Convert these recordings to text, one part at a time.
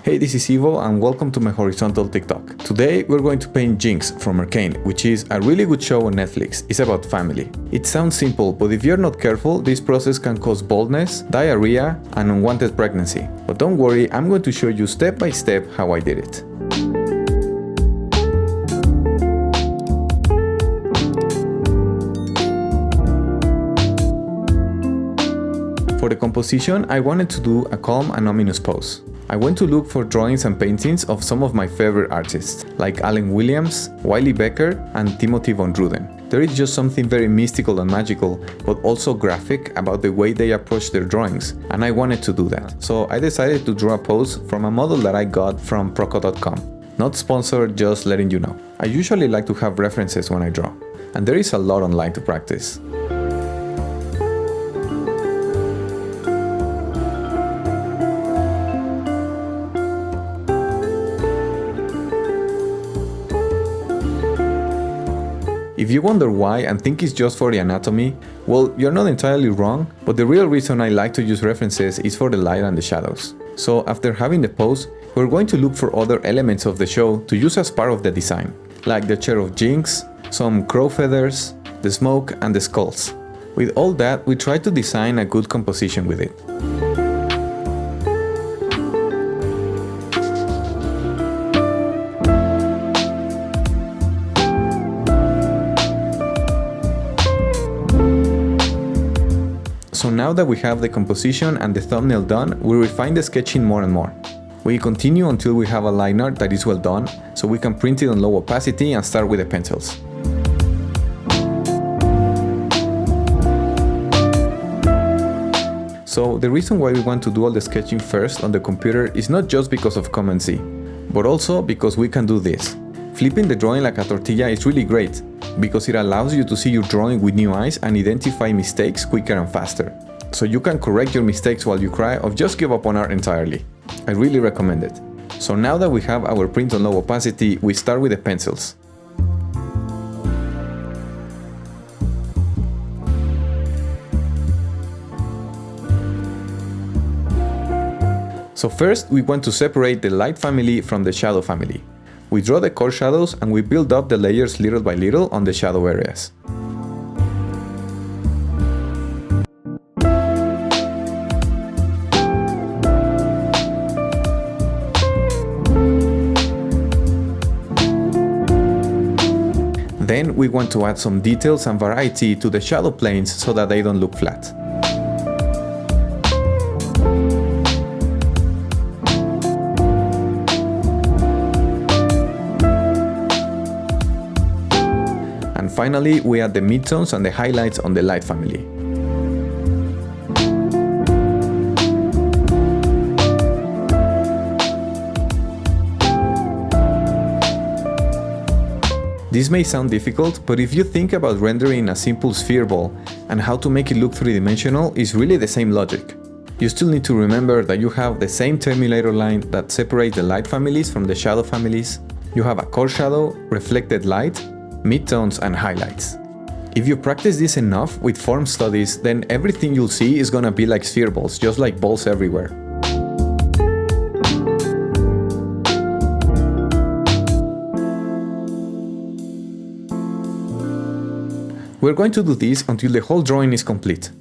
Hey, this is Ivo and welcome to my horizontal TikTok. Today we're going to paint Jinx from Arcane, which is a really good show on Netflix. It's about family. It sounds simple, but if you're not careful, this process can cause baldness, diarrhea, and unwanted pregnancy. But don't worry, I'm going to show you step by step how I did it. For the composition, I wanted to do a calm and ominous pose. I went to look for drawings and paintings of some of my favorite artists, like Alan Williams, Wiley Becker, and Timothy von Ruden. There is just something very mystical and magical, but also graphic about the way they approach their drawings, and I wanted to do that. So I decided to draw a pose from a model that I got from proco.com. Not sponsored, just letting you know. I usually like to have references when I draw, and there is a lot online to practice. If you wonder why and think it's just for the anatomy, well, you're not entirely wrong, but the real reason I like to use references is for the light and the shadows. So after having the pose, we're going to look for other elements of the show to use as part of the design, like the chair of Jinx, some crow feathers, the smoke, and the skulls. With all that, we try to design a good composition with it. So now that we have the composition and the thumbnail done, we refine the sketching more and more. We continue until we have a line art that is well done, so we can print it on low opacity and start with the pencils. So the reason why we want to do all the sketching first on the computer is not just because of Command Z, but also because we can do this. Flipping the drawing like a tortilla is really great, because it allows you to see your drawing with new eyes and identify mistakes quicker and faster. So you can correct your mistakes while you cry or just give up on art entirely. I really recommend it. So now that we have our print on low opacity, we start with the pencils. So first we want to separate the light family from the shadow family. We draw the core shadows and we build up the layers little by little on the shadow areas. Then we want to add some details and variety to the shadow planes so that they don't look flat. And finally, we add the midtones and the highlights on the light family. This may sound difficult, but if you think about rendering a simple sphere ball and how to make it look three-dimensional, it's really the same logic. You still need to remember that you have the same terminator line that separates the light families from the shadow families. You have a core shadow, reflected light, midtones, and highlights. If you practice this enough with form studies, then everything you'll see is gonna be like sphere balls, just like balls everywhere. We're going to do this until the whole drawing is complete.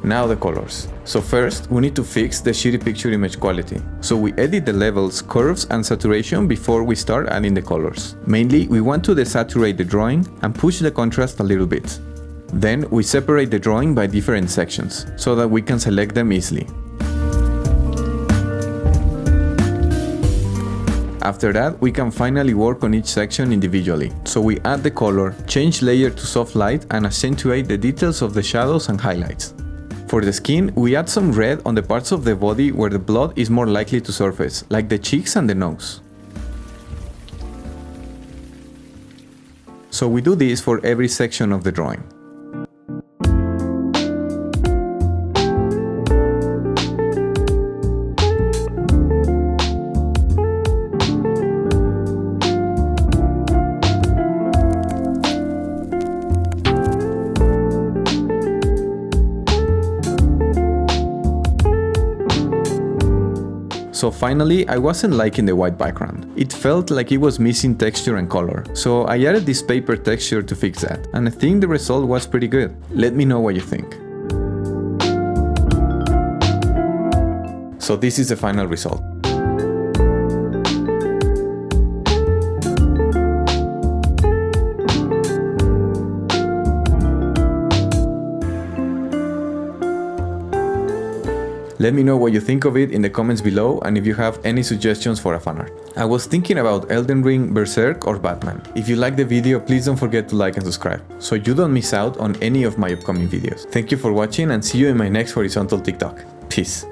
Now the colors. So first, we need to fix the shitty picture image quality. So we edit the levels, curves and saturation before we start adding the colors. Mainly, we want to desaturate the drawing and push the contrast a little bit. Then we separate the drawing by different sections, so that we can select them easily. After that, we can finally work on each section individually. So we add the color, change layer to soft light and accentuate the details of the shadows and highlights. For the skin, we add some red on the parts of the body where the blood is more likely to surface, like the cheeks and the nose. So we do this for every section of the drawing. So finally, I wasn't liking the white background. It felt like it was missing texture and color. So I added this paper texture to fix that, and I think the result was pretty good. Let me know what you think. So this is the final result. Let me know what you think of it in the comments below and if you have any suggestions for a fanart. I was thinking about Elden Ring, Berserk or Batman. If you like the video, please don't forget to like and subscribe, so you don't miss out on any of my upcoming videos. Thank you for watching and see you in my next horizontal TikTok. Peace.